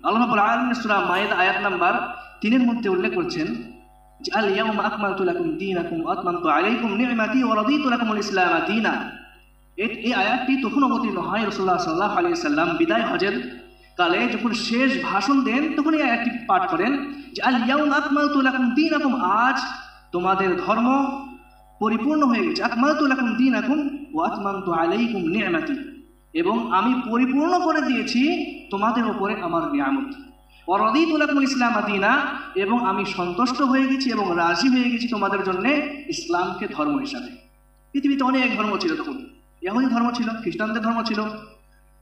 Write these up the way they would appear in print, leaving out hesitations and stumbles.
আল্লাহ রাব্বুল আলামিন সূরা মায়েদা আয়াত নাম্বার 3 এর মধ্যে উল্লেখ করছেন যে আল ইয়াউমা আকমালতু লাকুম দীনাকুম ওয়া আতমামতু আলাইকুম নি'মাতি ওয়া রাদিতু লাকুমুল ইসলাম দীনা। এই আয়াতটি তখন অবতীর্ণ হয় রাসূলুল্লাহ সাল্লাল্লাহু আলাইহি সাল্লাম বিদায় হজের কালে যখন শেষ ভাষণ দেন, তখন এই আয়াতটি পাঠ করেন যে আল ইয়াউমা আকমালতু লাকুম দীনাকুম, আজ তোমাদের ধর্ম পরিপূর্ণ হয়ে গেছে। আকমালতু লাকুম দীনাকুম ওয়া আতমামতু আলাইকুম নি'মাতি, এবং আমি পরিপূর্ণ করে দিয়েছি তোমাদের উপরে আমার নিয়ামত। ওয়া রাদিতু লাকুমুল ইসলাম দীনা, এবং আমি সন্তুষ্ট হয়ে গেছি এবং রাজি হয়ে গেছি তোমাদের জন্য ইসলামকে ধর্ম হিসাবে। পৃথিবীতে অনেক ধর্ম ছিল তখন, ইহুদি ধর্ম ছিল, খ্রিস্টানদের ধর্ম ছিল,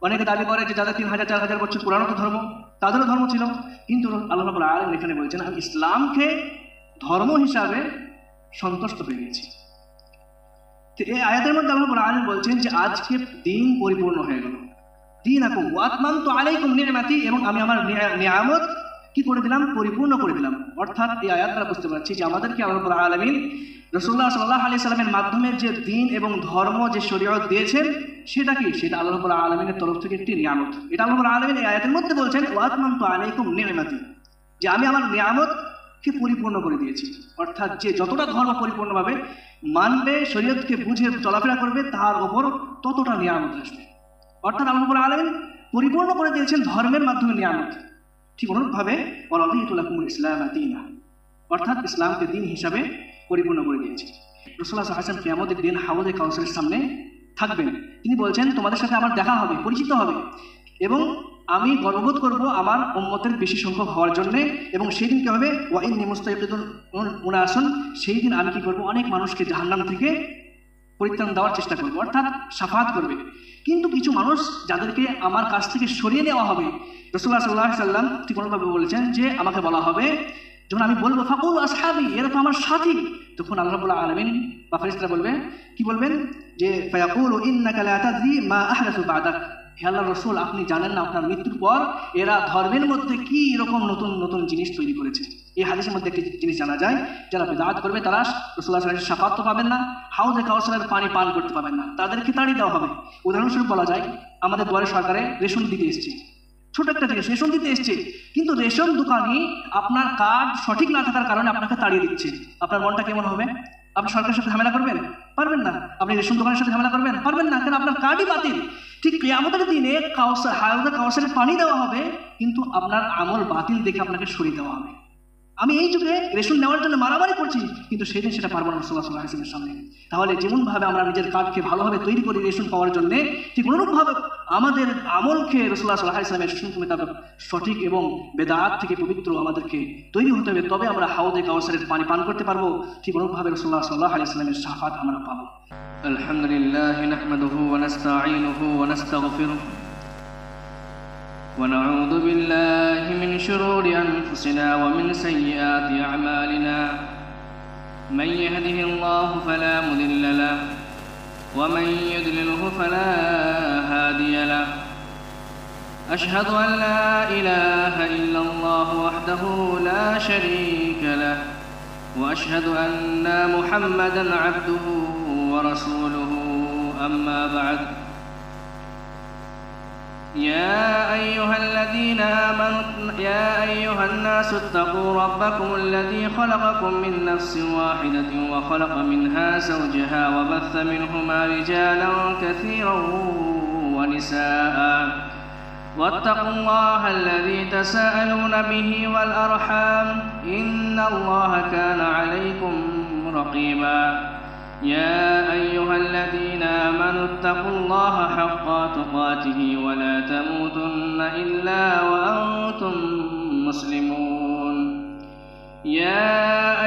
অনেকে দাবি করে যে যাদের 3000-4000 বছর পুরানো ধর্ম তাদেরও ধর্ম ছিল। কিন্তু আল্লাহ রাব্বুল আলামিন এখানে বলেছেন আমি ইসলামকে ধর্ম হিসাবে সন্তুষ্ট হয়ে গেছি। তো এই আয়াতের মধ্যে আল্লাহ রাব্বুল আলামিন বলছেন যে আজকে দিন পরিপূর্ণ হয়ে গেল। দীনাকুম ওয়া আতমামতু আলাইকুম নি'মাতি, এবং আমি আমার নিয়ামত কি করে দিলাম, পরিপূর্ণ করে দিলাম। অর্থাৎ এই আয়াত দ্বারা বুঝতে পারছি যে আমাদেরকে আল্লাহ রাব্বুল আলামিন রাসূলুল্লাহ সাল্লাল্লাহু আলাইহি সাল্লামের মাধ্যমে যে দ্বীন এবং ধর্ম যে শরীয়ত দিয়েছেন সেটা কি, সেটা আল্লাহ রাব্বুল আলামিনের তরফ থেকে একটি নিয়ামত। এটা আল্লাহ রাব্বুল আলামিন এই আয়াতের মধ্যে বলছেন ওয়া আতমামতু আলাইকুম নি'মাতি, যে আমি আমার নিয়ামতকে পরিপূর্ণ করে দিয়েছি। অর্থাৎ যে যতটা ধর্ম পরিপূর্ণভাবে মানবে, শরীয়তকে বুঝে চলাফেরা করবে, তার ওপর ততটা নিয়ামত আসবে। অর্থাৎ আল্লাহ রাব্বুল আলামিন পরিপূর্ণ করে দিয়েছেন ধর্মের মাধ্যমে নিয়ামত। ঠিক অনুরূপভাবে ওয়া রাদিতু লাকুমুল ইসলাম দীনা, অর্থাৎ ইসলামকে দিন হিসাবে পরিপূর্ণ করে দিয়েছি। রাসূলুল্লাহ সাল্লাল্লাহু আলাইহি ওয়াসাল্লাম কিয়ামতের দিন হাউজে কাউসারের সামনে থাকবেন। তিনি বলছেন তোমাদের সাথে আমার দেখা হবে, পরিচিত হবে, এবং আমি গর্ববোধ করব আমার উম্মতের বেশি সংখ্যক হওয়ার জন্য। এবং সেই দিন কি হবে, ওয়া ইন্নী মুস্তাইকিদুন উনাসুন, সেই দিন আমি কি করব, অনেক মানুষকে জাহান্নাম থেকে পরিত্রাণ দেওয়ার চেষ্টা করবো, অর্থাৎ শাফাআত করবে। কিন্তু কিছু মানুষ যাদেরকে আমার কাছ থেকে সরিয়ে নেওয়া হবে, রাসূলুল্লাহ সাল্লাল্লাহু আলাইহি ওয়াসাল্লাম ঠিক অনুভাবে বলেছেন যে আমাকে বলা হবে, যখন আমি বলবো ফাকুল আসহাবি, এরা তো আমার সাথী, তখন আল্লাহ রাব্বুল আলামিন বা ফেরেশতারা বলবে, কি বলবেন, যে ফায়াকুলু ইন্নাকা লা তাদরি মা আহদাসু বা'দাক, হে আল্লাহর রাসূল আপনি জানেন না আপনার মৃত্যুর পর এরা ধর্মের মধ্যে কি রকম নতুন নতুন জিনিস তৈরি করেছে। এই হাদিসের মধ্যে একটি জিনিস জানা যায়, যারা বিদআত করবে তারা রাসূলুল্লাহ সাল্লাল্লাহু আলাইহি ওয়াসাল্লামের শাফাআত তো পাবেন না, হাউজে কাউসারের পানি পান করতে পাবেন না, তাদেরকে তাড়িয়ে দেওয়া হবে। উদাহরণস্বরূপ বলা যায়, আমাদের দুয়ারে সরকারে রেশন দিতে এসেছে, ছোট একটা জিনিস রেশন দিতে এসছে, কিন্তু রেশন দোকানি আপনার কার্ড সঠিক না থাকার কারণে আপনাকে তাড়িয়ে দিচ্ছে, আপনার মনটা কেমন হবে? আপনি সরকারের সাথে ঝামেলা করবেন? পারবেন না। আপনি রেশন দোকানের সাথে ঝামেলা করবেন? পারবেন না, কারণ আপনার কার্ডই বাতিল। ঠিক কিয়ামতের দিনে হাউজে কাউসারের পানি দেওয়া হবে, কিন্তু আপনার আমল বাতিল দেখে আপনাকে সরিয়ে দেওয়া হবে। আমি এই যুগে রেশন নেওয়ার জন্য মারামারি করছি, কিন্তু সেদিন সেটা পারবো না রাসূলুল্লাহ সাল্লাল্লাহু আলাইহি ওয়াসাল্লামের সামনে। তাহলে যেমনভাবে আমরা নিজের কার্ডকে ভালোভাবে তৈরি করি রেশন পাওয়ার জন্য, ঠিক অনুরূপভাবে আমাদের আমলকে রাসূলুল্লাহ সাল্লাল্লাহু আলাইহি ওয়াসাল্লামের সুন্নাত মোতাবেক সঠিক এবং বেদাত থেকে পবিত্র আমাদেরকে তৈরি হতে হবে, তবে আমরা হাউজে কাউসারের পানি পান করতে পারবো। ঠিক অনুরূপভাবে রাসূলুল্লাহ সাল্লাল্লাহু আলাইহি ওয়াসাল্লামের শাফাআত আমরা পাবো। আলহামদুলিল্লাহ নাহমাদুহু ওয়া নাস্তাঈনুহু ওয়া নাস্তাগফিরুহু ونعوذ بالله من شرور أنفسنا ومن سيئات أعمالنا، من يهده الله فلا مضل له ومن يضلله فلا هادي له. أشهد أن لا إله إلا الله وحده لا شريك له، وأشهد أن محمدا عبده ورسوله. أما بعد، يا أيها الناس اتقوا ربكم الذي خلقكم من نفس واحدة وخلق منها زوجها وبث منهما رجالا كثيرا ونساء، واتقوا الله الذي تساءلون به والأرحام، إن الله كان عليكم رقيبا. يا أيها الذين آمنوا اتقوا الله حق تقاته ولا تموتن إلا وأنتم مسلمون. يا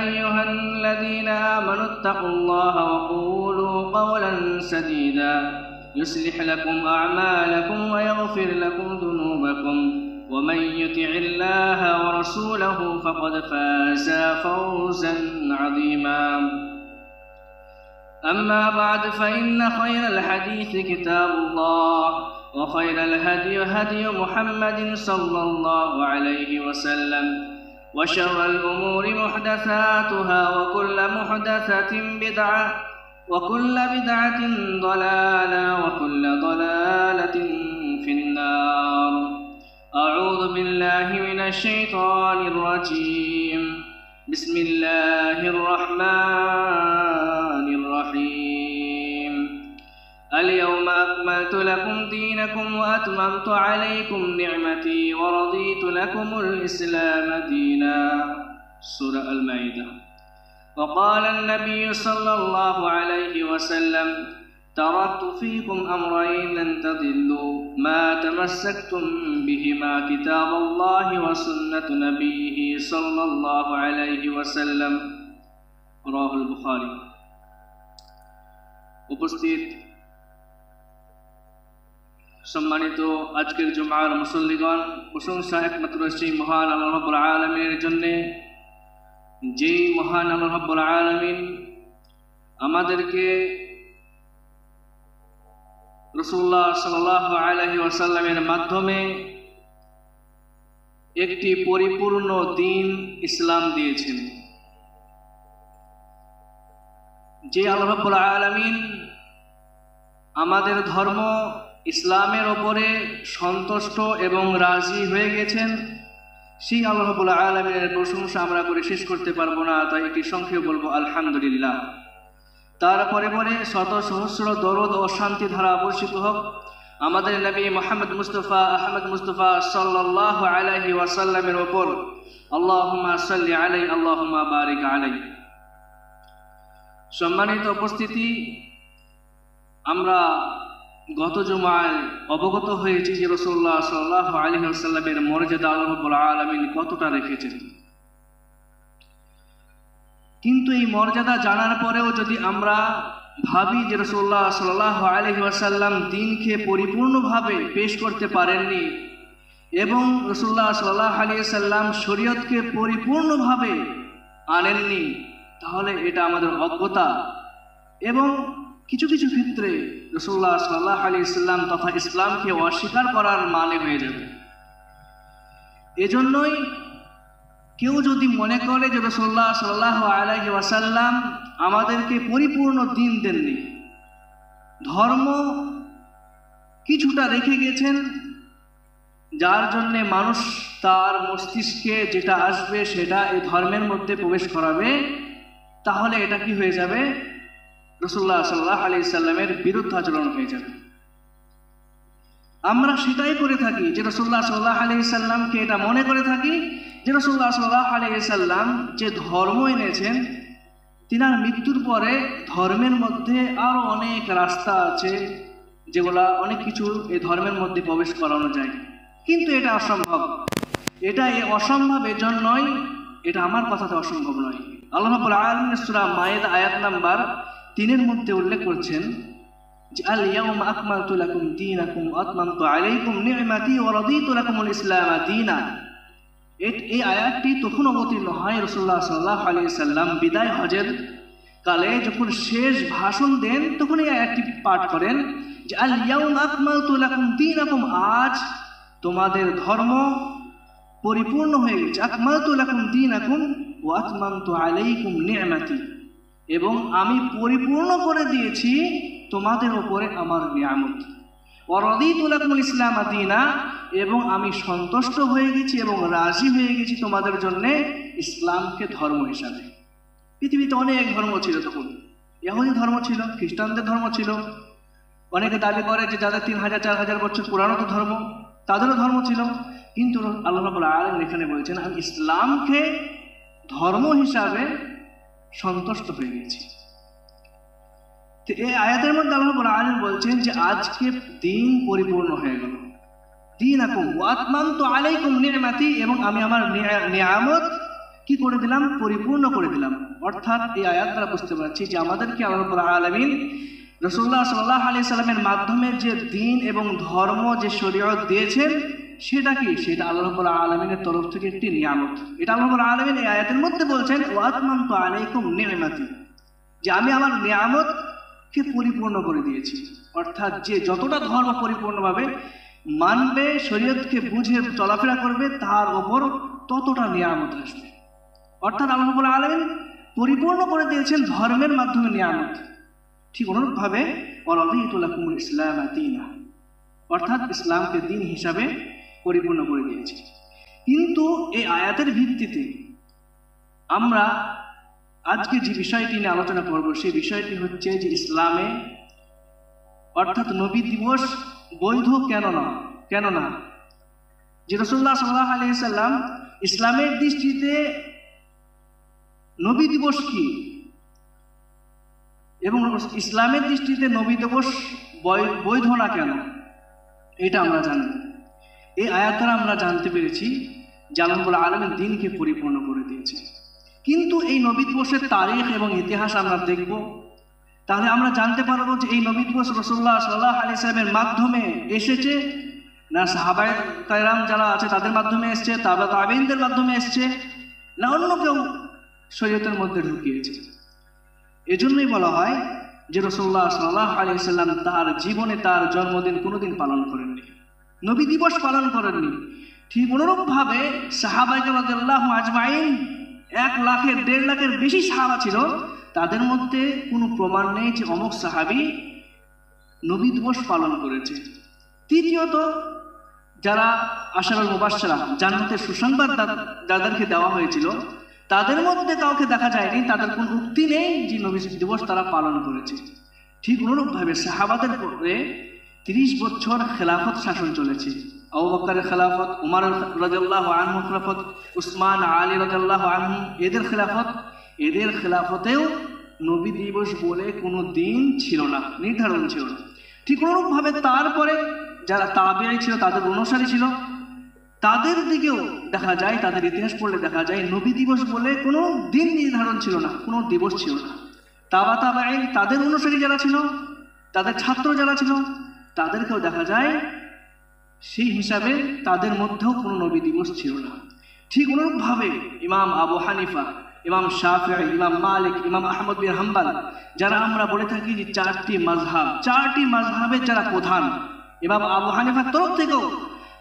أيها الذين آمنوا اتقوا الله وقولوا قولا سديدا يصلح لكم أعمالكم ويغفر لكم ذنوبكم، ومن يطع الله ورسوله فقد فاز فوزا عظيما. أما بعد، فإن خير الحديث كتاب الله، وخير الهدي هدي محمد صلى الله عليه وسلم، وشر الأمور محدثاتها، وكل محدثة بدعة، وكل بدعة ضلالة، وكل ضلالة في النار. أعوذ بالله من الشيطان الرجيم بسم الله الرحمن الرحيم اليوم أكملت لكم دينكم وأتممت عليكم نعمتي ورضيت لكم الإسلام دينا سورة المائدة وقال النبي صلى الله عليه وسلم تركت فيكم أمرين لن تضلوا ما تمسكتم بهما كتاب الله وسنة نبيه صلى الله عليه وسلم رواه البخاري উপস্থিত সম্মানিত আজকের জুমার মুসল্লিগণ, প্রশংসা একমাত্র সেই মহান আল্লাহ রাব্বুল আলামিনের জন্য, যেই মহান আল্লাহ রাব্বুল আলামিন আমাদেরকে রাসূলুল্লাহ সাল্লাল্লাহু আলাইহি ওয়াসাল্লামের মাধ্যমে একটি পরিপূর্ণ দ্বীন ইসলাম দিয়েছেন। যে আল্লাহ রাব্বুল আলামিন আমাদের ধর্ম ইসলামের ওপরে সন্তুষ্ট এবং রাজি হয়ে গেছেন, সেই আল্লাহ রাব্বুল আলামিনের প্রশংসা আমরা করে শেষ করতে পারবো না, তাই একটি সংক্ষেপে বলবো আলহামদুলিল্লাহ। তারপরে পরে শত সহস্র দরুদ ও শান্তি ধারা বর্ষিত হোক আমাদের নবী মুহাম্মদ মুস্তাফা আহমদ মুস্তাফা সাল্লাল্লাহু আলাইহি ওয়াসাল্লামের ওপর। আল্লাহুম্মা সাল্লি আলাইহি আল্লাহুম্মা বারিক আলাইহি। সম্মানিত উপস্থিতি, আমরা গত জুমায় অবগত হয়েছি যে রাসূলুল্লাহ সাল্লাল্লাহু আলাইহি ওয়াসাল্লামের মর্যাদা আল্লাহ রাব্বুল আলামিন কতটা রেখেছেন। কিন্তু এই মর্যাদা জানার পরেও যদি আমরা ভাবি যে রাসূলুল্লাহ সাল্লাল্লাহু আলাইহি ওয়াসাল্লাম দ্বীনকে পরিপূর্ণভাবে পেশ করতে পারেননি এবং রাসূলুল্লাহ সাল্লাল্লাহু আলাইহি ওয়াসাল্লাম শরীয়তকে পরিপূর্ণভাবে আনেননি, তাহলে এটা আমাদের অজ্ঞতা এবং কিছু কিছু ক্ষেত্রে রাসূলুল্লাহ সাল্লাল্লাহু আলাইহি ওয়াসাল্লাম তথা ইসলামকে অস্বীকার করার মানে হয়ে যাবে। এজন্যই কেউ যদি মনে করে যে রাসূলুল্লাহ সাল্লাল্লাহু আলাইহি ওয়াসাল্লাম আমাদেরকে পরিপূর্ণ দ্বীন দেননি, ধর্ম কিছুটা রেখে গেছেন, যার জন্যে মানুষ তার মস্তিষ্কে যেটা আসবে সেটা এই ধর্মের মধ্যে প্রবেশ করাবে, তাহলে এটা কি হয়ে যাবে? রাসূলুল্লাহ সাল্লাল্লাহু আলাইহি ওয়াসাল্লামের বিরুদ্ধাচরণ হয়ে যাবে। আমরা সেটাই করে থাকি যে রাসূলুল্লাহ সাল্লাল্লাহু আলাইহি ওয়াসাল্লামকে এটা মনে করে থাকি যে রাসূলুল্লাহ সাল্লাল্লাহু আলাইহি ওয়াসাল্লাম যে ধর্ম এনেছেন, তিনার মৃত্যুর পরে ধর্মের মধ্যে আরো অনেক রাস্তা আছে, যেগুলা অনেক কিছু এই ধর্মের মধ্যে প্রবেশ করানো যায়, কিন্তু এটা অসম্ভব। এটা এই অসম্ভব এজন্যই, এটা আমার কথাতে অসম্ভব নয়। আল্লাহ রাব্বুল আলামিন সূরা মায়েদা আয়াত নাম্বার 3 মধ্যে উল্লেখ করছেন যে আল ইয়াউমা আকমালতু লাকুম দীনাকুম ওয়া আতমামতু আলাইকুম নি'মাতি ওয়া রাদিতু লাকুমুল ইসলাম দীনা। এই আয়াতটি তখন অবতীর্ণ হয় রাসূলুল্লাহ সাল্লাল্লাহু আলাইহি ওয়াসাল্লাম বিদায় হজের কালে যখন শেষ ভাষণ দেন, তখন এই আয়াতটি পাঠ করেন যে আল ইয়াউমা আকমালতু লাকুম দীনাকুম, আজ তোমাদের ধর্ম পরিপূর্ণ হয়ে গেছে। আকমালতু লাকুম দীনাকুম ওয়া আতমামতু আলাইকুম নি'মাতি, এবং আমি পরিপূর্ণ করে দিয়েছি তোমাদের উপরে আমার নিয়ামত। ওয়া রাদিতু লাকুমুল ইসলাম দীনা, এবং আমি সন্তুষ্ট হয়ে গেছি এবং রাজি হয়ে গেছি তোমাদের জন্য ইসলামকে ধর্ম হিসাবে। পৃথিবীতে অনেক ধর্ম ছিল, তখন ইহুদি ধর্ম ছিল, খ্রিস্টানদের ধর্ম ছিল, অনেকে দাবি করে যে যাদের 3000-4000 বছর পুরানো ধর্ম, তাদেরও ধর্ম ছিল। কিন্তু আল্লাহ রাব্বুল আলামিন এখানে বলছেন আমি ইসলামকে ধর্ম হিসাবে সন্তুষ্ট হয়ে গেছি। তো এই আয়াতের মধ্যে আল্লাহ রাব্বুল আলামিন বলছেন যে আজকে দ্বীন পরিপূর্ণ হয়ে গেল। দীনাকুম ওয়া আতমামতু আলাইকুম নি'মাতি, এবং আমি আমার নিয়ামত কি করে দিলাম? পরিপূর্ণ করে দিলাম। অর্থাৎ এই আয়াত দ্বারা বুঝতে পারছি যে আমাদেরকে আল্লাহ রাব্বুল আলামিন রাসূলুল্লাহ সাল্লাল্লাহু আলাইহি সাল্লামের মাধ্যমে যে দ্বীন এবং ধর্ম, যে শরীয়ত দিয়েছেন, সেটা কি? সেটা আল্লাহ রাব্বুল আলামিনের তরফ থেকে একটি নিয়ামত। এটা আল্লাহ রাব্বুল আলামিন এই আয়াতের মধ্যে বলছেন ওয়া আতমামতু আলাইকুম নি'মাতি, যে আমি আমার নিয়ামতকে পরিপূর্ণ করে দিয়েছি। অর্থাৎ যে যতটা ধর্ম পরিপূর্ণভাবে মানবে, শরীয়তকে বুঝে চলাফেরা করবে, তার ওপর ততটা নিয়ামত আসবে। অর্থাৎ আল্লাহ রাব্বুল আলামিন পরিপূর্ণ করে দিয়েছেন ধর্মের মাধ্যমে নিয়ামত। ঠিক অনুরূপভাবে ওয়া রাদিতু লাকুমুল ইসলাম দীনা, অর্থাৎ ইসলামকে দিন হিসাবে পরিপূর্ণ করে দিয়েছি। কিন্তু এই আয়াতের ভিত্তিতে আমরা আজকে যে বিষয়টি নিয়ে আলোচনা করব সেই বিষয়টি হচ্ছে যে ইসলামে অর্থাৎ নবী দিবস বৈধ কেন না যে রাসূলুল্লাহ সাল্লাল্লাহু আলাইহি সাল্লাম ইসলামের দৃষ্টিতে নবী দিবস কি এবং ইসলামের দৃষ্টিতে নবী দিবস বৈধ না কেন, এটা আমরা জানি। এই আয়াত দ্বারা আমরা জানতে পেরেছি যে আল্লাহ রাব্বুল আলামিন দ্বীনকে পরিপূর্ণ করে দিয়েছে। কিন্তু এই নবী দিবসের তারিখ এবং ইতিহাস আমরা দেখব, তাহলে আমরা জানতে পারবো যে এই নবী দিবস রাসূলুল্লাহ সাল্লাল্লাহু আলাইহি সাল্লামের মাধ্যমে এসেছে না সাহাবায়ে কেরাম যারা আছে তাদের মাধ্যমে এসছে, তাবেঈনদের মাধ্যমে এসছে, না অন্য কেউ শরীয়তের মধ্যে ঢুকিয়েছে। এজন্যই বলা হয় যে রাসূলুল্লাহ সাল্লাল্লাহু আলাইহি সাল্লাম তার জীবনে তার জন্মদিন কোনোদিন পালন করেননি, নবী দিবস পালন করেননি। ঠিক অনুরূপভাবে সাহাবায়ে রাদিয়াল্লাহু আজমাইন 1 লাখের 1.5 লাখের বেশি সাহাবা ছিল, তাদের মধ্যে কোনো প্রমাণ নেই যে অমুক সাহাবী নবী দিবস পালন করেছে। তৃতীয়ত, যারা আশারুল মুবাশশারা জান্নাতের সুসংবাদ যাদেরকে দেওয়া হয়েছিল, তাদের মধ্যে কাউকে দেখা যায়নি, তাদের কোনো উক্তি নেই যে নবী দিবস তারা পালন করেছে। ঠিক অনুরূপভাবে সাহাবাদের পরে 30 বছর খেলাফত শাসন চলেছে। আবু বকরের খেলাফত, উমর রাদিয়াল্লাহু আনহু খেলাফত, উসমান আলী রাদিয়াল্লাহু আনহু এদের খেলাফতেও নবী দিবস বলে কোনো দিন ছিল না, নির্ধারণ ছিল না। ঠিক অনুরূপভাবে তারপরে যারা তাবেঈ ছিল, তাদের অনুসারী ছিল, তাদের দিকেও দেখা যায়, তাদের ইতিহাস পড়লে দেখা যায় নবী দিবস বলে কোনো দিন নির্ধারণ ছিল না, কোনো দিবস ছিল না। তাবেঈন তাদের অনুসারী যারা ছিল, তাদের ছাত্র যারা ছিল, তাদেরকেও দেখা যায় সেই হিসাবে তাদের মধ্যেও কোনো নবী দিবস ছিল না। ঠিক অনুরূপভাবে ইমাম আবু হানিফা, ইমাম শাফিঈ, ইমাম মালিক, ইমাম আহমদ বিন হাম্বল, যারা আমরা বলে থাকি যে 4টি মাযহাবের যারা প্রধান, ইমাম আবু হানিফার তরফ থেকেও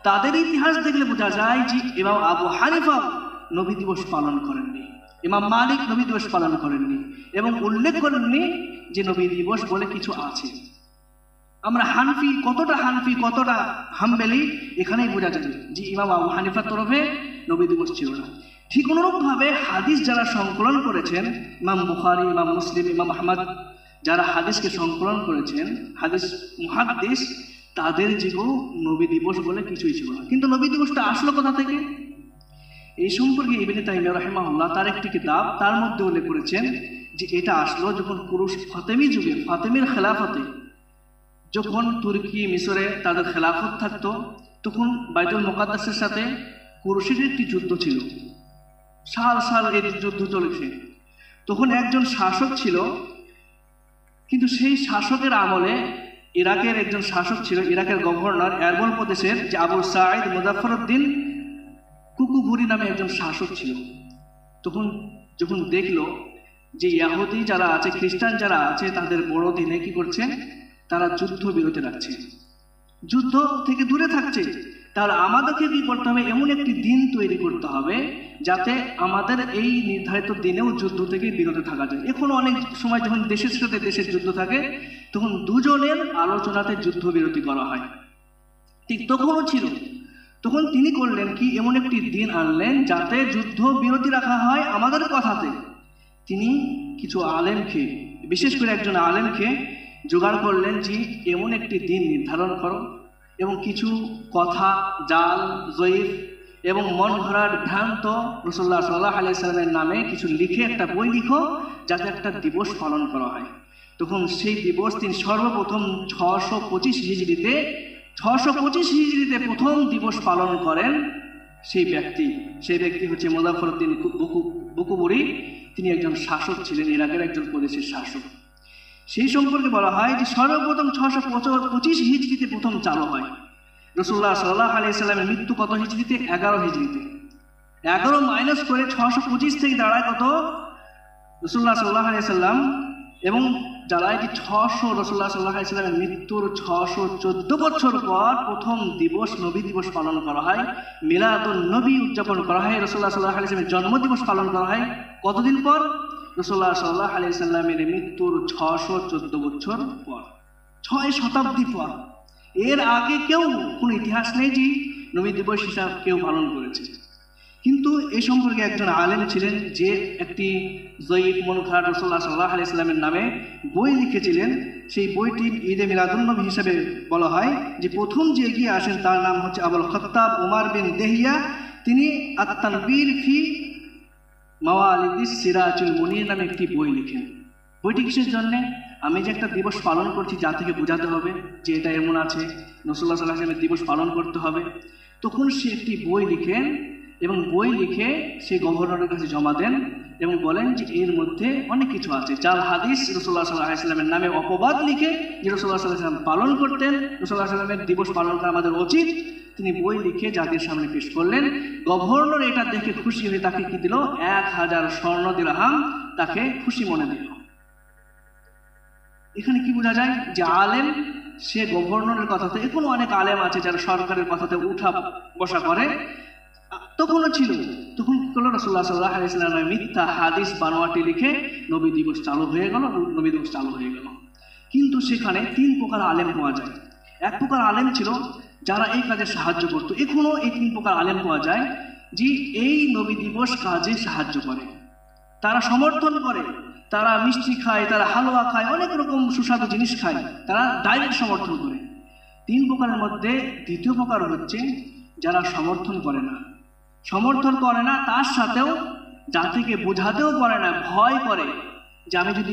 তাদের ইতিহাস দেখলে বোঝা যায় যে ইমাম আবু হানিফা নবী দিবস পালন করেননি, ইমাম মালিক নবী দিবস পালন করেননি এবং উল্লেখ করেননি যে নবী দিবস বলে কিছু আছে। আমরা কতটা হাম্বলি এখানেই বোঝা যায় যে ইমাম আবু হানিফার তরফে নবী দিবস ছিল না। ঠিক অনুরূপভাবে হাদিস যারা সংকলন করেছেন, ইমাম বুখারী, ইমাম মুসলিম, ইমাম আহমদ, যারা হাদিসকে সংকলন করেছেন, হাদিস মুহাদ্দিস, তাদের যুগেও নবী দিবস বলে কিছুই ছিল না। কিন্তু নবী দিবসটা আসলো কোথা থেকে? এই সম্পর্কে ইবনে তাইমিয়া রাহিমাহুল্লাহ তার একটি কিতাব, তার মধ্যে উল্লেখ করেছেন যে এটা আসলো যখন ফাতেমি যুগে, ফাতেমির খেলাফতে, যখন তুর্কি মিশরে তাদের খেলাফত থাকতো, তখন বাইতুল মুকাদ্দাসের সাথে কুরুশের একটি যুদ্ধ ছিল, সাল এই যুদ্ধ চলেছে। তখন একজন শাসক ছিল, কিন্তু সেই শাসকের আমলে ইরাকের একজন শাসক ছিল, ইরাকের গভর্নর, এরবল প্রদেশের যে আবু সাঈদ মুজাফফরউদ্দিন কুকুবুরি নামে একজন শাসক ছিল। তখন যখন দেখলো যে ইহুদি যারা আছে, খ্রিস্টান যারা আছে, তাদের বড়দিনে কি করছে, তারা যুদ্ধ বিরতি রাখছে, যুদ্ধ থেকে দূরে থাকছে, তাহলে আমাদেরকে কি করতে হবে, এমন একটি দিন তৈরি করতে হবে যাতে আমাদের এই নির্ধারিত দিনেও যুদ্ধ থেকে বিরত থাকা যায়। এখন অনেক সময় যখন দেশের সাথে দেশের যুদ্ধ থাকে, তখন দুজনের আলোচনাতে যুদ্ধ বিরতি করা হয়। ঠিক তখনও ছিল, তখন তিনি করলেন কি, এমন একটি দিন আনলেন যাতে যুদ্ধ বিরতি রাখা হয় আমাদের কথাতে। তিনি কিছু আলেমকে, বিশেষ করে একজন আলেমকে জোগাড় করলেন যে এমন একটি দিন নির্ধারণ করো এবং কিছু কথা, জাল, জয়ীফ এবং মন ভরার ভ্রান্ত রাসূলুল্লাহ সাল্লাল্লাহু আলাইহি সাল্লামের নামে কিছু লিখে একটা বই লিখো, যাতে একটা দিবস পালন করা হয়। তখন সেই দিবস তিনি সর্বপ্রথম 625 হিজরিতে প্রথম দিবস পালন করেন। সেই ব্যক্তি হচ্ছে মুজাফফরউদ্দিন বুকুবুরি। তিনি একজন শাসক ছিলেন, ইরাকের একজন প্রদেশের শাসক। সেই সম্পর্কে বলা হয় যে সর্বপ্রথম 625 হিজরিতে প্রথম চালু হয়। রাসূলুল্লাহ সাল্লাল্লাহু আলাইহি সাল্লামের মৃত্যু কত হিজরিতে? 11 হিজরিতে। 11 মাইনাস করে 625 থেকে দাঁড়ায় কত? রাসূলুল্লাহ সাল্লাল্লাহু আলাইহি সাল্লাম এবং দাঁড়ায় যে 600, রাসূলুল্লাহ সাল্লাল্লাহু আলাইহি সাল্লামের মৃত্যুর 614 বছর পর প্রথম দিবস নবী দিবস পালন করা হয়, মিলাদুন নবী উদযাপন করা হয়, রাসূলুল্লাহ সাল্লাল্লাহু আলাইহি সাল্লামের জন্মদিবস পালন করা হয়। কতদিন পর? রাসূলুল্লাহ সাল্লাল্লাহু আলাইহি সাল্লামের মৃত্যুর 614 বছর পর, 6 শতাব্দী পর। এর আগে কেউ কোনো ইতিহাস নেই যে নবী দিবস হিসাবে কেউ পালন করেছে। কিন্তু এই সম্পর্কে একজন আলেম ছিলেন যে একটি জয়ীফ মন খারাপ রাসূলুল্লাহ সাল্লাল্লাহু আলাইহি ওয়াসাল্লামের নামে বই লিখেছিলেন। সেই বইটি ঈদে মিলাদুন্নবী হিসেবে বলা হয়। যে প্রথম যে এগিয়ে আসেন তার নাম হচ্ছে আবুল খাত্তাব উমর বিন দেহিয়া। তিনি আত-তানবীর ফি মাওয়ালিদিস সিরাজুল মুনির নামে একটি বই লিখেন। বইটি কিসের জন্যে? আমি যে একটা দিবস পালন করছি যা থেকে বোঝাতে হবে যে এটা এমন আছে, রাসূলুল্লাহ সাল্লাল্লাহু আলাইহি ওয়াসাল্লামের দিবস পালন করতে হবে। তখন সে একটি বই লিখেন এবং বই লিখে সে গভর্নরের কাছে জমা দেন এবং বলেন যে এর মধ্যে অনেক কিছু আছে। জাল হাদিস রাসূলুল্লাহ সাল্লাল্লাহু আলাইহি ওয়াসাল্লামের নামে অপবাদ লিখে যে রাসূলুল্লাহ সাল্লাল্লাহু আলাইহি ওয়াসাল্লাম পালন করতেন, রাসূলুল্লাহ সাল্লাল্লাহু আলাইহি ওয়াসাল্লামের দিবস পালন করা আমাদের উচিত। তিনি বই লিখে জাতির সামনে পেশ করলেন। গভর্নর এটা দেখে খুশি হয়ে তাকে কি দিল? 1000 স্বর্ণ দিরহাম তাকে খুশি মনে দিল। এখানে কি বোঝা যায়? যে আলেম সে গভর্নরের কথাতে, এখনো অনেক আলেম আছে যারা সরকারের কথাতে উঠা বসা করে, তখনও ছিল। তখন কি করলো? রাসূলুল্লাহ সাল্লাল্লাহু আলাইহি ওয়াসাল্লামের মিথ্যা হাদিস বানোয়াটি লিখে নবী দিবস চালু হয়ে গেল, নবী দিবস চালু হয়ে গেল। কিন্তু সেখানে 3 প্রকার আলেম পাওয়া যায়। এক প্রকার আলেম ছিল যারা এই কাজে সাহায্য করত। এখনো এই 3 প্রকার আলেম পাওয়া যায় যে এই নবী দিবস কাজে সাহায্য করে, তারা সমর্থন করে, তারা মিষ্টি খায়, তারা হালুয়া খায়, অনেক রকম সুস্বাদু জিনিস খায়, তারা ডাইরেক্ট সমর্থন করে। 3 প্রকারের মধ্যে দ্বিতীয় প্রকার হচ্ছে যারা সমর্থন করে না। সমর্থন করে না, তার সাথেও জাতিকে বোঝাতেও পারে না, ভয় করে যে আমি যদি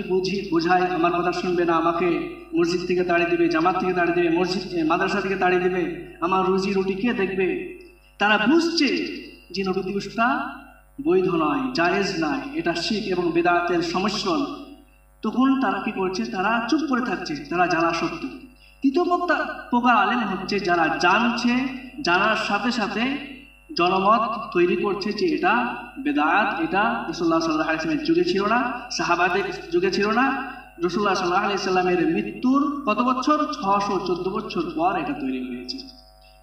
বোঝাই আমার কথা শুনবে না, আমাকে মসজিদ থেকে তাড়িয়ে দেবে, জামাত থেকে তাড়িয়ে দেবে, মাদ্রাসা থেকে তাড়িয়ে দেবে, আমার রুজি রুটি কে দেখবে। তারা বুঝছে যে নবী দিবসটা বৈধ নয়, জায়েজ নয়, এটা শিরক এবং বেদাতের সংমিশ্রণ। তখন তারা কি করছে? তারা চুপ করে থাকছে, তারা জানা সত্য। তৃতীয় প্রকার আলেম হচ্ছে যারা জানছে, জানার সাথে সাথে জনমত তৈরি করছে যে এটা বেদাত, এটা রাসূলুল্লাহ সাল্লাল্লাহু আলাইহি ওয়াসাল্লামের যুগে ছিল না, সাহাবাদের যুগে ছিল না। রাসূলুল্লাহ সাল্লাল্লাহু আলাইহি ওয়াসাল্লামের মৃত্যুর কত বছর? 614 বছর পর এটা তৈরি হয়েছে।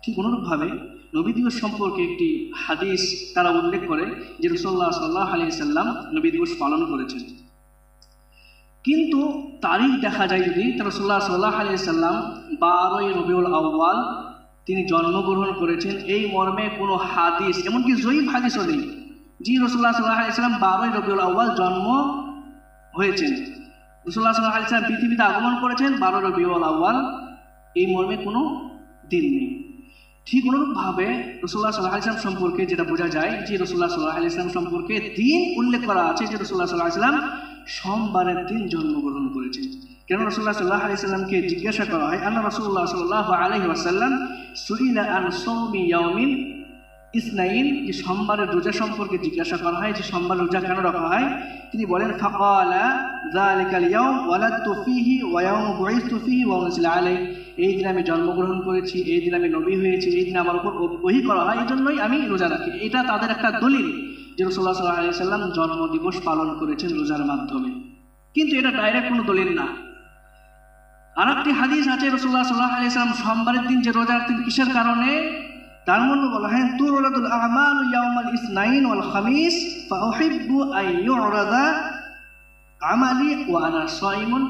ঠিক অনুরূপভাবে নবী দিবস সম্পর্কে একটি হাদিস তারা উল্লেখ করে যে রাসূলুল্লাহ সাল্লাল্লাহু আলাইহি ওয়াসাল্লাম নবী দিবস পালন করেছেন। কিন্তু তারিখ দেখা যায় যদি রাসূলুল্লাহ সাল্লাল্লাহু আলাইহি ওয়াসাল্লাম 12ই রবিউল আউয়াল তিনি জন্মগ্রহণ করেছেন, এই মর্মে কোনো হাদিস, এমনকি জয়ীফ হাদিসও নেই যে রাসূলুল্লাহ সাল্লাল্লাহু আলাইহি ওয়াসাল্লাম 12ই রবিউল আউয়াল জন্ম হয়েছেন। রাসূলুল্লাহ সাল্লাল্লাহু আলাইহি ওয়াসাল্লাম পৃথিবীতে আগমন করেছেন 12 রবিউল আউয়াল, এই মর্মে কোনো দিন নেই। ঠিক অনুরূপভাবে রাসূলুল্লাহ সাল্লাল্লাহু আলাইহি ওয়াসাল্লাম সম্পর্কে যেটা বোঝা যায় যে রাসূলুল্লাহ সাল্লাল্লাহু আলাইহি ওয়াসাল্লাম সম্পর্কে দিন উল্লেখ করা আছে যে রাসূলুল্লাহ সাল্লাল্লাহু আলাইহি ওয়াসাল্লাম সোমবারের দিন জন্মগ্রহণ করেছেন। কেন? রাসূলুল্লাহ সাল্লাল্লাহু আলাইহি ওয়াসাল্লামকে জিজ্ঞাসা করা হয়, আন্না রাসূলুল্লাহ সাল্লাল্লাহু আলাইহি ওয়াসাল্লাম সুইলা আন সাওমি ইয়াউমিন ইসনাইন, যে সোমবারের রোজা সম্পর্কে জিজ্ঞাসা করা হয় যে সোমবার রোজা কেন রাখা হয়। তিনি বলেন, ফাকালা যালিকাল ইয়াউম ওয়ালাদতু ফীহি ওয়া ইয়াউমু বুইসতু ফীহি ওয়া উনজিলা আলাইহি, এই দিন আমি জন্মগ্রহণ করেছি, এই দিন আমি নবী হয়েছি, এই দিন আমার উপর ওহী করা হয়, এই জন্যই আমি রোজা রাখি। এটা তাদের একটা দলিল যে রাসূলুল্লাহ সাল্লাল্লাহু আলাইহি ওয়াসাল্লাম জন্মদিবস পালন করেছেন রোজার মাধ্যমে। কিন্তু এটা ডাইরেক্ট কোনো দলিল না। আরেকটি হাদিস আছে রাসূলুল্লাহ সাল্লাল্লাহু আলাইহি ওয়াসাল্লাম সোমবারের দিন যে রোজা রাখতেন কিসের কারণে? তার মধ্যে বলা হয়, তুরাদুল আমালু ইয়াউমাল ইসনাইন ওয়াল খামিস ফাউহিব্বু আন ইউরাদা আমালি ওয়া আনা সাইমুন,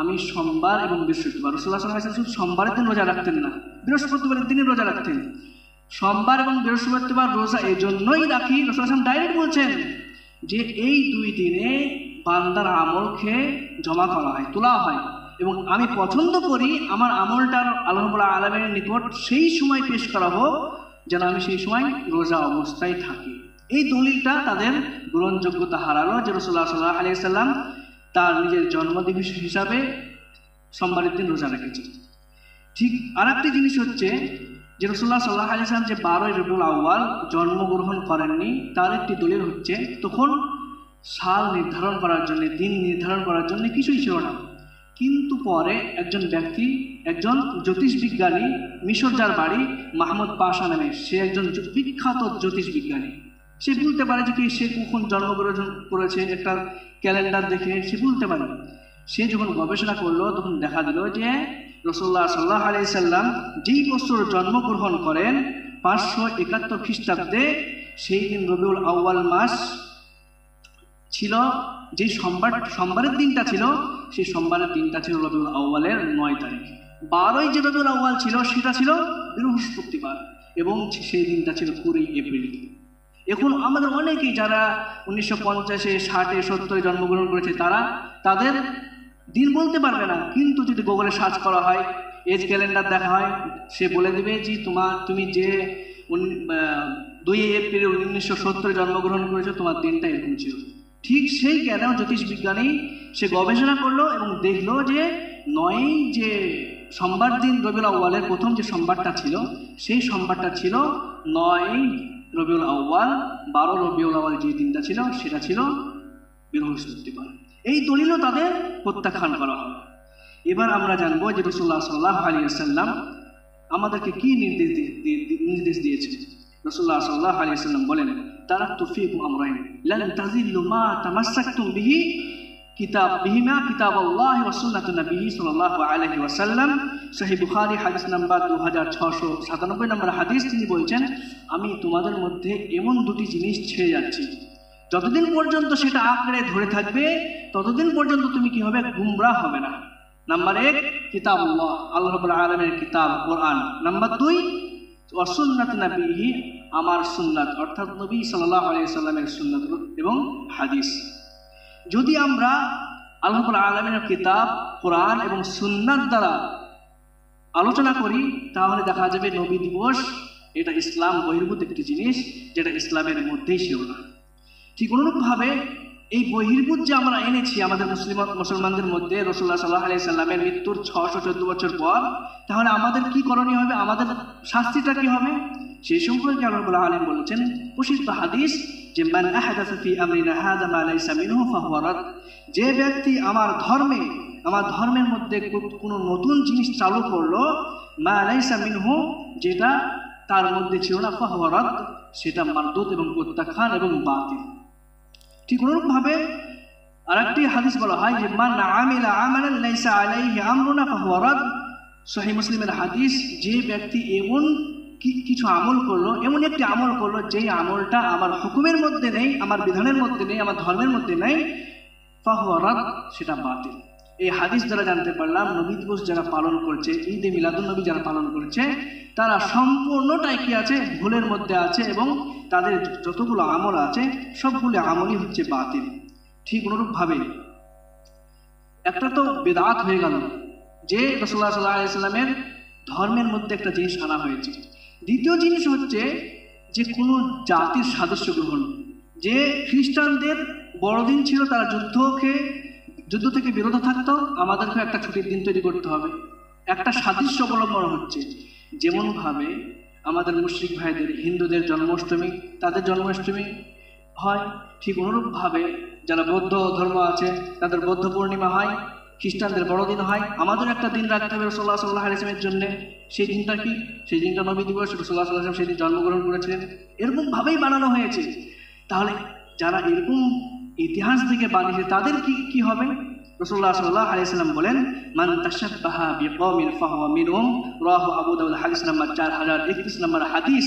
আমি সোমবার এবং বৃহস্পতিবার, রাসূলুল্লাহ সাল্লাল্লাহু আলাইহি ওয়াসাল্লাম সোমবারের দিন রোজা রাখতেন না, বৃহস্পতিবারের দিনে রোজা রাখতেন। সোমবার এবং বৃহস্পতিবার রোজা এই জন্যই রাখি, রাসূলুল্লাহ সাল্লাল্লাহু আলাইহি ওয়াসাল্লাম ডাইরেক্ট বলছেন যে এই 2 দিনে বান্দার আমল খেয়ে জমা করা হয়, তোলা হয়, এবং আমি পছন্দ করি আমার আমলটার আল্লাহ রাব্বুল আলামিনের নিকট সেই সময় পেশ করা হোক যেন আমি সেই সময় রোজা অবস্থায় থাকি। এই দলিলটা তাদের গ্রহণযোগ্যতা হারালো যে রাসূলুল্লাহ সাল্লাল্লাহু আলাইহি ওয়াসাল্লাম তার নিজের জন্মদিবস হিসাবে সোমবারের দিন রোজা রেখেছেন। ঠিক আরেকটি জিনিস হচ্ছে যে রাসূলুল্লাহ সাল্লাল্লাহু আলাইহি ওয়াসাল্লাম যে 12ই রবিউল আউয়াল জন্মগ্রহণ করেননি, তার একটি দলিল হচ্ছে তখন সাল নির্ধারণ করার জন্য, দিন নির্ধারণ করার জন্য কিছুই ছিল না। কিন্তু পরে একজন ব্যক্তি, একজন জ্যোতিষবিজ্ঞানী, মিশর যার বাড়ি, মাহমুদ পাশা নামে, সে একজন বিখ্যাত জ্যোতিষবিজ্ঞানী, সে বলতে পারে যে কি সে কখন জন্মগ্রহণ করেছে, একটা ক্যালেন্ডার দেখে সে বলতে পারে। সে যখন গবেষণা করলো তখন দেখা দিল যে রাসূলুল্লাহ সাল্লাল্লাহু আলাইহি ওয়াসাল্লাম যেই বছর জন্মগ্রহণ করেন 571 খ্রিস্টাব্দে, সেই দিন রবিউল আউয়াল মাস ছিল, যে সোমবারের দিনটা ছিল, সেই সোমবারের দিনটা ছিল রবিউল আউয়ালের 9 তারিখ। 12ই যে রবিউল আউয়াল ছিল সেটা ছিল বৃহস্পতিবার। এবং সেই দিনটা ছিল 20 এপ্রিল। এখন আমাদের অনেকেই যারা 1950-এ 60-এ 70-এ জন্মগ্রহণ করেছে তারা তাদের দিন বলতে পারবে না, কিন্তু যদি গুগলে সার্চ করা হয়, এজ ক্যালেন্ডার দেখা হয়, সে বলে দেবে যে তুমি যে 2 এপ্রিল 1970-এ জন্মগ্রহণ করেছো, তোমার দিনটা এরকম ছিল। ঠিক সেই জ্ঞানে জ্যোতিষবিজ্ঞানী সে গবেষণা করলো এবং দেখলো যে 9 যে সোমবার দিন রবিউল আউয়ালের প্রথম যে সোমবারটা ছিল, সেই সোমবারটা ছিল 9 রবিউল আউয়াল। 12 রবিউল আউয়াল যে দিনটা ছিল সেটা ছিল বৃহস্পতিবার। এই দলিলও তাদের প্রত্যাখ্যান করা হবে। এবার আমরা জানবো যে রাসূলুল্লাহ সাল্লাল্লাহু আলাইহি ওয়াসাল্লাম আমাদেরকে কি নির্দেশ দিয়েছেন। রাসূলুল্লাহ সাল্লাল্লাহু আলাইহি ওয়াসাল্লাম বলেন, তারাকতু ফীকুম আমরাইন লান তাযিল্লু মা তামাসসাকতুম বিহিমা কিতাবাল্লাহি ওয়া সুন্নাতুন নবিয়্যি সাল্লাল্লাহু আলাইহি ওয়াসাল্লাম। সহিহ বুখারী হাদিস নাম্বার 2697 নম্বর হাদিস। তিনি বলছেন, আমি তোমাদের মধ্যে এমন দুটি জিনিস ছেড়ে যাচ্ছি, যতদিন পর্যন্ত সেটা আঁকড়ে ধরে থাকবে ততদিন পর্যন্ত তুমি কি হবে, গুমরাহ হবে না। নাম্বার 1 কিতাবুল্লাহ, আল্লাহ রাব্বুল আলামিনের কিতাব কোরআন। নাম্বার 2 ওয়া সুন্নাতুন নবিয়্যি, আমার সুন্নাত, অর্থাৎ নবী সাল্লাল্লাহু আলাইহি ওয়াসাল্লামের সুন্নাত এবং হাদিস। যদি আমরা আল্লাহ রাব্বুল আলামিনের কিতাব কোরআন এবং সুন্নাত দ্বারা আলোচনা করি, তাহলে দেখা যাবে নবী দিবস এটা ইসলাম বহির্ভূত একটি জিনিস, যেটা ইসলামের মধ্যেই ছিল না। ঠিক অনুরূপভাবে এই বহির্ভূত যে আমরা এনেছি আমাদের মুসলমানদের মধ্যে রাসূলুল্লাহ সাল্লাল্লাহু আলাইহি সাল্লামের মৃত্যুর 614 বছর পর, তাহলে আমাদের কি করণীয় হবে, আমাদের শাস্তিটা কি হবে, সেই সম্পর্কে আল্লাহ রাব্বুল আলামিন বলেছেন প্রসিদ্ধ হাদিস যে মান আহাদাসা ফি আমরিনা হাযা মা লাইসা মিনহু ফাহুয়া রাদ। যে ব্যক্তি আমার ধর্মের মধ্যে কোনো নতুন জিনিস চালু করলো, মা লাইসা মিনহু, যেটা তার মধ্যে ছিল না, ফাহুয়া রাদ, সেটা মারদুদ এবং প্রত্যাখ্যান এবং বাতিল। ঠিক অনুরূপভাবে আরেকটি হাদিস বলা হয় যে মান আমিলা আমালান লাইসা আলাইহি আমরুনা ফাহুয়া রাদ। সহিহ মুসলিমের হাদিস, যে ব্যক্তি এমন কিছু আমল করলো, এমন একটি আমল করলো যেই আমলটা আমার হুকুমের মধ্যে নেই, আমার বিধানের মধ্যে নেই, আমার ধর্মের মধ্যে নেই, ফাহুয়া রাদ, সেটা বাতিল। এই হাদিস দ্বারা জানতে পারলাম নবী দিবস যারা পালন করছে, ঈদে মিলাদুন নবী যারা পালন করছে, তারা সম্পূর্ণটাই কি আছে, ভুলের মধ্যে আছে এবং তাদের যতগুলো আমল আছে সবগুলো আমলই হচ্ছে বাতিল। ঠিক অনুরূপভাবে একটা তো বেদাত হয়ে গেল যে রাসূলুল্লাহ সাল্লাল্লাহু আলাইহি ওয়াসাল্লামের ধর্মের মধ্যে একটা জিনিস আনা হয়েছে। দ্বিতীয় জিনিস হচ্ছে যে কোনো জাতির সাদস্য গ্রহণ। যে খ্রিস্টানদের বড়দিন ছিল, তারা যুদ্ধ থেকে বিরত থাকতো, আমাদেরকে একটা ছুটির দিন তৈরি করতে হবে, একটা সাদৃশ্য অবলম্বন হচ্ছে। যেমনভাবে আমাদের মুশরিক ভাইদের হিন্দুদের জন্মাষ্টমী, তাদের জন্মাষ্টমী হয়, ঠিক অনুরূপভাবে যারা বৌদ্ধ ধর্ম আছে তাদের বৌদ্ধ পূর্ণিমা হয়, খ্রিস্টানদের বড়দিন হয়। আমাদের একটা দিন রাখতে হবে রাসূলুল্লাহ সাল্লাল্লাহু আলাইহি ওয়াসাল্লামের জন্য। সেই দিনটা কি? সেই দিনটা নবী দিবস, রাসূলুল্লাহ সাল্লাল্লাহু আলাইহি ওয়াসাল্লাম সেদিন জন্মগ্রহণ করেছিলেন, এরকমভাবেই বানানো হয়েছে। তাহলে যারা এরকম ইতিহাস থেকে বানিয়েছে তাদের কি হবে? রাসূলুল্লাহ সাল্লাল্লাহু আলাইহি ওয়াসাল্লাম বলেন, মান তাশাব্বাহা বিকওমিন ফাহুয়া মিনহুম, রাওয়াহু আবু দাউদ, হাদিস নাম্বার 4031 নম্বর হাদিস।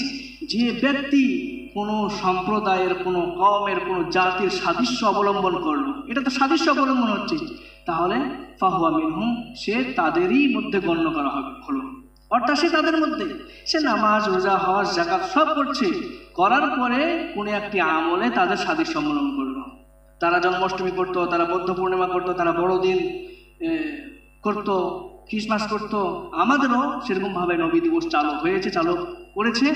যে ব্যক্তি কোনো সম্প্রদায়ের, কোনো কওমের, কোনো জাতির সাদৃশ্য অবলম্বন করলো, এটা তো সাদৃশ্য অবলম্বন হচ্ছে, তাহলে ফাহুয়া মিনহুম, সে তাদেরই মধ্যে গণ্য করা হলো। অর্থাৎ সে তাদের মধ্যে, সে নামাজ, রোজা, হজ, যাকাত সব করছে, করার পরে কোনো একটি আমলে তাদের সাদৃশ্য অবলম্বন করলো। তারা জন্মাষ্টমী করতো, তারা বৌদ্ধ পূর্ণিমা করতো, তারা বড়দিন করতো, খ্রিসমাস করতো। আমাদেরও সেরকমভাবে নবী দিবস চালু করেছে।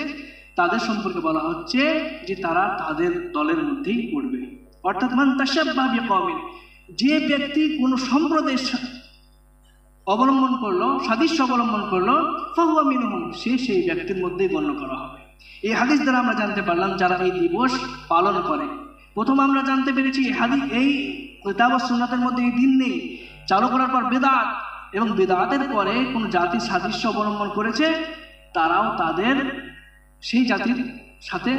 তাদের সম্পর্কে বলা হচ্ছে যে তারা তাদের দলের মধ্যেই পড়বে। অর্থাৎ মান তাশাব্বাহা বিকওমিন, যে ব্যক্তি কোনো সম্প্রদায়ের অবলম্বন করলো, সাদৃশ্য অবলম্বন করলো, ফাহুয়া মিনহুম, সেই ব্যক্তির মধ্যেই গণ্য করা হবে। এই হাদিস দ্বারা আমরা জানতে পারলাম যারা এই দিবস পালন করে, প্রথম আমরা জানতে পেরেছি এই কিতাব ও সুন্নাতের মধ্যে এই দিন নেই। চালু করার পর বেদাত, এবং বেদাতের পরে কোন জাতির সাদৃশ্য অবলম্বন করেছে, তারাও সেই জাতির সাথে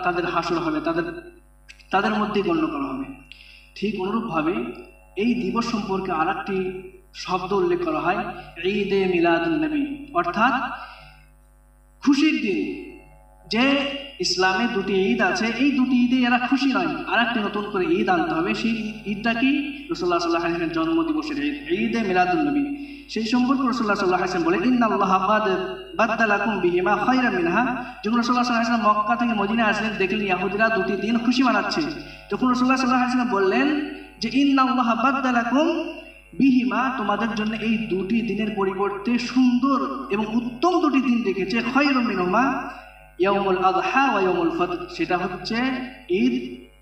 তাদের হাসর হবে, তাদের মধ্যেই গণ্য করা হবে। ঠিক অনুরূপভাবে এই দিবস সম্পর্কে আরেকটি শব্দ উল্লেখ করা হয়, ঈদে মিলাদুন নবী, অর্থাৎ খুশির দিন। যে ইসলামে দুটি ঈদ আছে, এই দুটি ঈদে এরা খুশি নয়, আর একটি নতুন করে ঈদ আনতে হবে। সেই ঈদটা কি? রাসূলুল্লাহ সাল্লাল্লাহু আলাইহি ওয়াসাল্লামের জন্মদিবসের ঈদ, ঈদে মিলাদুন নবী। সেই সম্পর্কে রাসূলুল্লাহ সাল্লাল্লাহু আলাইহি ওয়াসাল্লাম বলে, ইন্নাল্লাহা কাদ বাদদালাকুম বিহিমা খায়রাম মিনহা। যখন রাসূলুল্লাহ সাল্লাল্লাহু আলাইহি ওয়াসাল্লাম মক্কা থেকে মদিনায় আসলেন, দেখলেন ইহুদিরা দুটি দিন খুশি মানাচ্ছে। তখন রাসূলুল্লাহ সাল্লাল্লাহু আলাইহি ওয়াসাল্লাম বললেন যে ইন্নাল্লাহা বাদদালাকুম বিহিমা, তোমাদের জন্য এই দুটি দিনের পরিবর্তে সুন্দর এবং উত্তম দুটি দিন রেখেছে, খায়রুম মিনহুমা ইয়াউমুল আযহা ওয়া ইয়াউমুল ফতর। সেটা হচ্ছে ঈদ,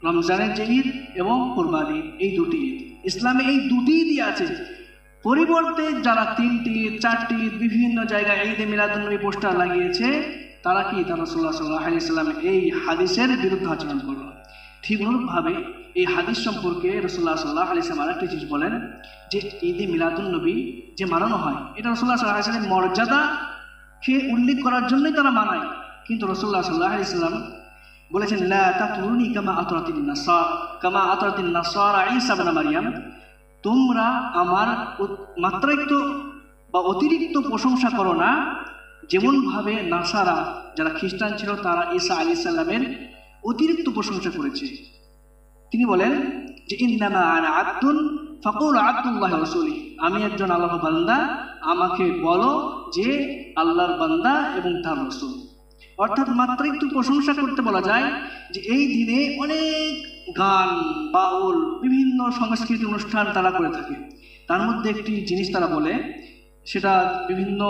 রমজানের যে ঈদ এবং কুরবানি, এই দুটি ঈদ। ইসলামে এই দুটি ঈদই আছে। পরিবর্তে যারা 3টি ঈদ, 4টি ঈদ, বিভিন্ন জায়গায় ঈদে মিলাদুন নবী পোস্টার লাগিয়েছে, তারা কি? তারা রাসূলুল্লাহ সাল্লাল্লাহু আলাইহি ওয়াসাল্লামের এই হাদিসের বিরুদ্ধে আচরণ করল। ঠিক অনুরূপভাবে এই হাদিস সম্পর্কে রাসূলুল্লাহ সাল্লাল্লাহু আলাইহি ওয়াসাল্লাম আরেকটি জিনিস বলেন যে ঈদে মিলাদুন নবী যে মানানো হয়, এটা রাসূলুল্লাহ সাল্লাল্লাহু আলাইহি ওয়াসাল্লামের মর্যাদাকে উল্লেখ করার জন্যই তারা মানায়। কিন্তু রাসূলুল্লাহ সাল্লাল্লাহু আলাইহি ওয়াসাল্লাম বলেছেন, লা তাতুরুনি কামা আতরাতিন নাসারা ঈসা ইবনে মারইয়াম, তোমরা আমার মাত্রাতিরিক্ত বা অতিরিক্ত প্রশংসা করো না, যেমনভাবে নাসারা যারা খ্রিস্টান ছিল তারা ঈসা আলাইহিস সালামের অতিরিক্ত প্রশংসা করেছে। তিনি বলেন যে ইন্নামা আনা আবদুন ফাকুল আব্দুল্লাহি ওয়া রাসূলিহি, আমি একজন আল্লাহর বান্দা, আমাকে বলো যে আল্লাহর বান্দা এবং তার রাসূল। অর্থাৎ মাত্রাতিরিক্ত প্রশংসা করতে বলা যায় যে এই দিনে অনেক গান, বাউল, বিভিন্ন সাংস্কৃতিক অনুষ্ঠান তারা করে থাকে। তার মধ্যে একটি জিনিস তারা বলে, সেটা বিভিন্ন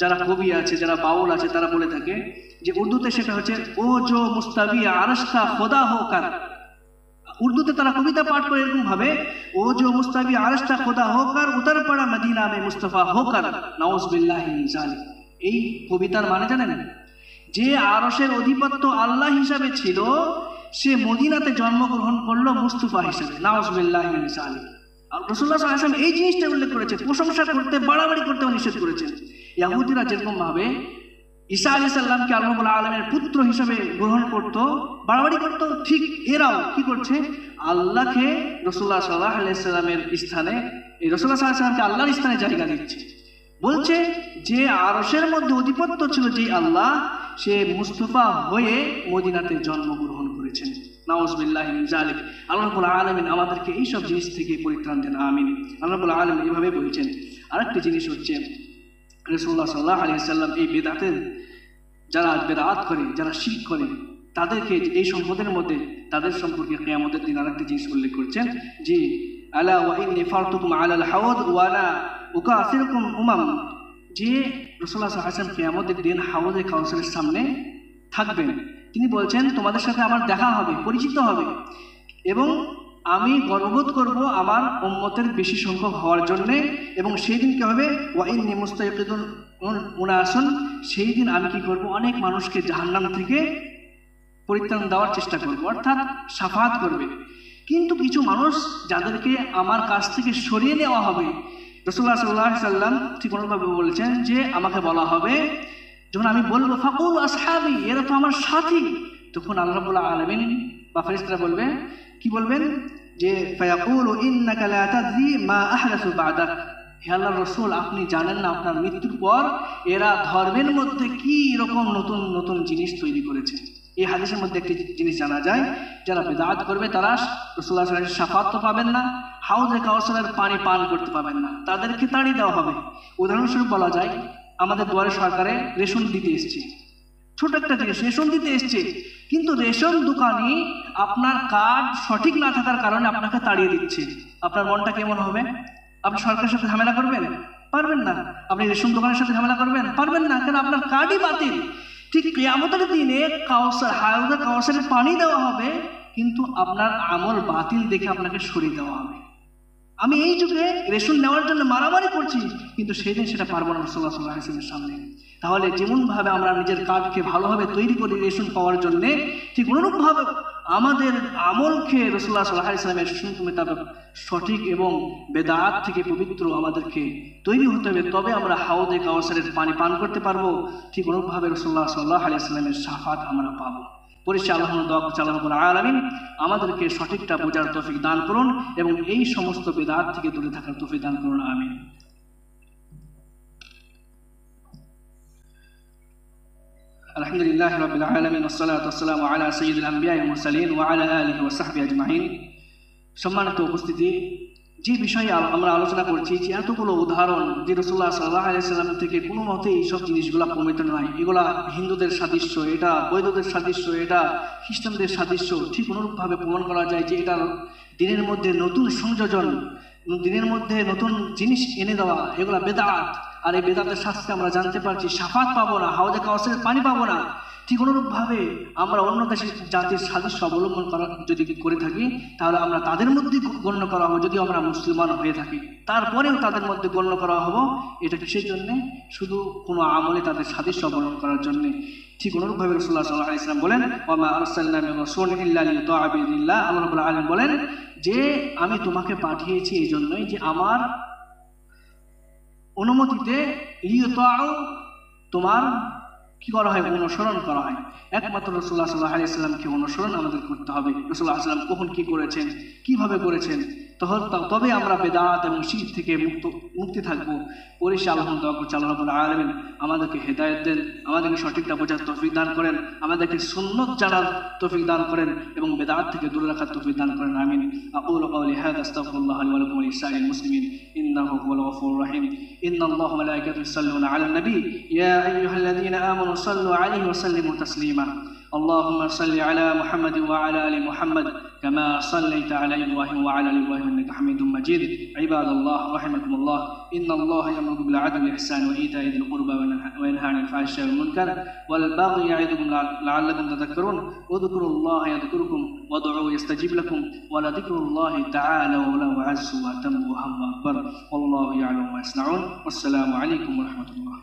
যারা কবি আছে, যারা বাউল আছে, তারা বলে থাকে যে উর্দুতে সেটা হচ্ছে ও জো মুস্তাবি আরশকা খোদা হোকার। উর্দুতে তারা কবিতা পাঠ করে এরকম ভাবে, ও জো মুস্তাবি আরশকা খোদা হোকার উতর পড়া মদিনা মে মুস্তাফা হোকার নাউজ বিল্লাহি মিন যালিক। এই কবিতার মানে জানেন? যে আরশের অধিপত্য আল্লাহ হিসাবে ছিল, সে মদিনাতে জন্মগ্রহণ করলো মুস্তাফা হিসাবে, নাউজ বিল্লাহি মিন যালিক। রাসূলুল্লাহ সাল্লাল্লাহু আলাইহি ওয়াসাল্লাম এই জিনিসটা উল্লেখ করেছে, প্রশংসা করতে, বাড়াবাড়ি করতে নিষেধ করেছেন। ইহুদিরা যেরকম ভাবে ঈসা আলাইহিস সালামকে আল্লাহ রাব্বুল আলামিনের পুত্র হিসাবে গ্রহণ করত, বাড়াবাড়ি করত, ঠিক এরাও কি করছে? আল্লাহকে রাসূলুল্লাহ সাল্লাল্লাহু আলাইহি ওয়াসাল্লামের স্থানে, এই রাসূলুল্লাহ সাল্লাল্লাহু আলাইহি ওয়াসাল্লামকে আল্লাহর স্থানে জায়গা দিচ্ছে। বলছে যে আরশের মধ্যে অধিপত্য ছিল যেই আল্লাহ, সে মুস্তাফা হয়ে মদিনাতে জন্মগ্রহণ করেছেন, নাউজ বিল্লাহি মিন যালিক। আল্লাহ রাব্বুল আলামিন আমাদেরকে এইসব জিনিস থেকে পরিত্রাণ দেন, আমিন। আল্লাহ রাব্বুল আলামিন এইভাবে বলছেন। আরেকটি জিনিস হচ্ছে রাসূলুল্লাহ সাল্লাল্লাহু আলাইহি ওয়াসাল্লাম এই বেদাতের, যারা বেদাত করে, যারা শিরক করে, তাদেরকে এই সম্পদের মধ্যে তাদের সম্পর্কে কিয়ামতের দিন আরেকটি জিনিস উল্লেখ করছেন যে আলা ওয়া ইন্নী ফারতুকুম আলাল হাওদ ওয়া আনা উকাসিরকুম উমাম, যে রাসূলুল্লাহ সাল্লাল্লাহু আলাইহি ওয়াসাল্লাম কিয়ামতের দিন হাওদে কাউসারের সামনে থাকবেন। তিনি বলছেন তোমাদের সাথে আমার দেখা হবে, পরিচিত হবে, এবং আমি গর্ববোধ করব আমার উম্মতের বেশি সংখ্যক হওয়ার জন্যে। এবং সেই দিন কি হবে? ওয়া ইন্নী মুস্তাইকিদুন উনাসুন, সেই দিন আমি কি করব? অনেক মানুষকে জাহান্নাম থেকে পরিত্রাণ দেওয়ার চেষ্টা করব, অর্থাৎ শাফাআত করবে। কিন্তু কিছু মানুষ যাদেরকে আমার কাছ থেকে সরিয়ে নেওয়া হবে, রাসূলুল্লাহ সাল্লাল্লাহু আলাইহি ওয়াসাল্লাম ঠিক অনুভাবে বলেছেন যে আমাকে বলা হবে, যখন আমি বলবো ফাকুল আসহাবি, এরা তো আমার সাথী, তখন আল্লাহ রাব্বুল আলামিন বা ফেরেশতারা বলবে, কি বলবেন? যে ফায়াকুলু ইন্নাকা লা তাদরি মা আহদাসু বা'দাক, হে আল্লাহর রাসূল, আপনি জানেন না আপনার মৃত্যুর পর এরা ধর্মের মধ্যে কি রকম নতুন নতুন জিনিস তৈরি করেছে। এই হাদিসের মধ্যে একটি জিনিস জানা যায়, যারা বিদআত করবে তারা রাসূলুল্লাহ সাল্লাল্লাহু আলাইহি ওয়াসাল্লামের শাফাআত তো পাবেন না, হাউজে কাউসারের পানি পান করতে পাবেন না, তাদেরকে তাড়িয়ে দেওয়া হবে। উদাহরণস্বরূপ বলা যায়, আমাদের দুয়ারে সরকারে রেশন দিতে এসছে, ছোট একটা জিনিস রেশন দিতে এসছে, কিন্তু রেশন দোকানি আপনার কার্ড সঠিক না থাকার কারণে আপনাকে তাড়িয়ে দিচ্ছে। আপনার মনটা কেমন হবে? আপনি সরকারের সাথে ঝামেলা করবেন? পারবেন না। আপনি রেশন দোকানের সাথে ঝামেলা করবেন? পারবেন না, কারণ আপনার কার্ডই বাতিল। ঠিক কিয়ামতের দিনে হাউজে কাউসারের পানি দেওয়া হবে, কিন্তু আপনার আমল বাতিল দেখে আপনাকে সরিয়ে দেওয়া হবে। আমি এই যুগে রেশন নেওয়ার জন্য মারামারি করছি, কিন্তু সেদিন সেটা পারবো না রাসূলুল্লাহ সাল্লাল্লাহু আলাইহি ওয়াসাল্লামের সামনে। তাহলে যেমনভাবে আমরা নিজের কার্ডকে ভালোভাবে তৈরি করি রেশন পাওয়ার জন্যে, ঠিক অনুরূপভাবে আমাদের আমলকে রাসূলুল্লাহ সাল্লাল্লাহু আলাইহি ওয়াসাল্লামের সুন্নাত মোতাবেক সঠিক এবং বেদাত থেকে পবিত্র আমাদেরকে তৈরি হতে হবে, তবে আমরা হাউজে কাউসারের পানি পান করতে পারবো। ঠিক অনুরূপভাবে রাসূলুল্লাহ সাল্লাল্লাহু আলাইহি ওয়াসাল্লামের শাফাআত আমরা পাবো। পরিশেষে আল্লাহর দোয়া করছি, আল্লাহ রাব্বুল আলামিন আমাদেরকে সঠিকটা বোঝার তৌফিক দান করুন এবং এই সমস্ত বেদাত থেকে দূরে থাকার তৌফিক দান করুন, আমিন। আলহামদুলিল্লাহ রাব্বিল আলামিন ওয়াসসালাতু ওয়াসসালামু আলা সাইয়্যিদিল আমবিয়া ওয়াল মুরসালিন ওয়া আলা আলিহি ওয়া সাহবিহি আজমাইন। সম্মানিত উপস্থিতি, যে বিষয়ে আমরা আলোচনা করছি যে এতগুলো উদাহরণ যে রাসূলুল্লাহ সাল্লাল্লাহু আলাইহি সাল্লাম থেকে কোনো মতেই এইসব জিনিসগুলো প্রমিত নয়, এগুলা হিন্দুদের সাদৃশ্য, এটা বৌদ্ধদের সাদৃশ্য, এটা খ্রিস্টানদের সাদৃশ্য, ঠিক অনুরূপভাবে প্রমাণ করা যায় যে এটা দিনের মধ্যে নতুন সংযোজন, দিনের মধ্যে নতুন জিনিস এনে দেওয়া, এগুলা বেদাত। আর এই বেদাতের শাস্তি আমরা জানতে পারছি শাফাত পাবো না, হাউজে কাউসারের পানি পাবো না। ঠিক অনুরূপভাবে আমরা অন্য দেশের জাতির সাদৃশ্য অবলম্বন করা যদি করে থাকি, তাহলে আমরা তাদের মধ্যে গণ্য করা হবো যদি আমরা মুসলমান হয়ে থাকি। তারপরেও তাদের মধ্যে গণ্য করা হবো, এটা কিসের জন্যে? শুধু কোনো আমলে তাদের সাদৃশ্য অবলম্বন করার জন্যে। ঠিক অনুরূপভাবে রাসূলুল্লাহ সাল্লাল্লাহু আলাইহি ওয়াসাল্লাম বলেন, ওয়া মা আরসালনা মির রাসূলিন ইল্লা লিইউতা'a বিইذনিল্লাহ। আল্লাহ রাব্বুল আলামিন বলেন যে আমি তোমাকে পাঠিয়েছি এই জন্যই যে আমার অনুমতিতে লিইউতা'উ, তোমার কি করা হয়? অনুসরণ করা হয়। একমাত্র রাসূলুল্লাহ সাল্লাল্লাহু আলাইহি ওয়াসাল্লামকে অনুসরণ আমাদের করতে হবে। রাসূলুল্লাহ সাল্লাল্লাহু আলাইহি ওয়াসাল্লাম কখন কি করেছেন, কিভাবে করেছেন, তবে আমরা বেদাত এবং শিরক থেকে মুক্তি থাকবো। পরিশেষে আল্লাহ রাব্বুল আলামিন আমাদেরকে হেদায়েত দেন, আমাদেরকে সঠিকটা বোঝার তৌফিক দান করেন, আমাদেরকে সুন্নাত জানার তৌফিক দান করেন এবং বেদাত থেকে দূরে রাখার তৌফিক দান করেন। আমিন। আকুলু কাওলি হাযা আস্তাগফিরুল্লাহ লি ওয়া লাকুম ওয়া লিসাইরিল মুসলিমিন ইন্নাহু হুয়াল গফুরুর রাহিম। ইন্নাল্লাহা ওয়া মালাইকাতাহু ইউসাল্লুনা আলান নবী ইয়া আইয়ুহাল্লাযীনা আমানু সাল্লু আলাইহি ওয়া সাল্লিমু তাসলিমা। اللهم صل على محمد وعلى ال محمد كما صليت على ابراهيم وعلى ال ابراهيم انك حميد مجيد. عباد الله رحمكم الله، ان الله يامر بالعدل والاحسان وايتاء ذي القربى وينهى عن الفحشاء والمنكر والبغي يعظكم لعلكم تذكرون. اذكروا الله يذكركم وادعوه يستجيب لكم ولذكر الله تعالى ولو عز وتم وهم اكبر والله يعلم ما يصنعون. والسلام عليكم ورحمه الله.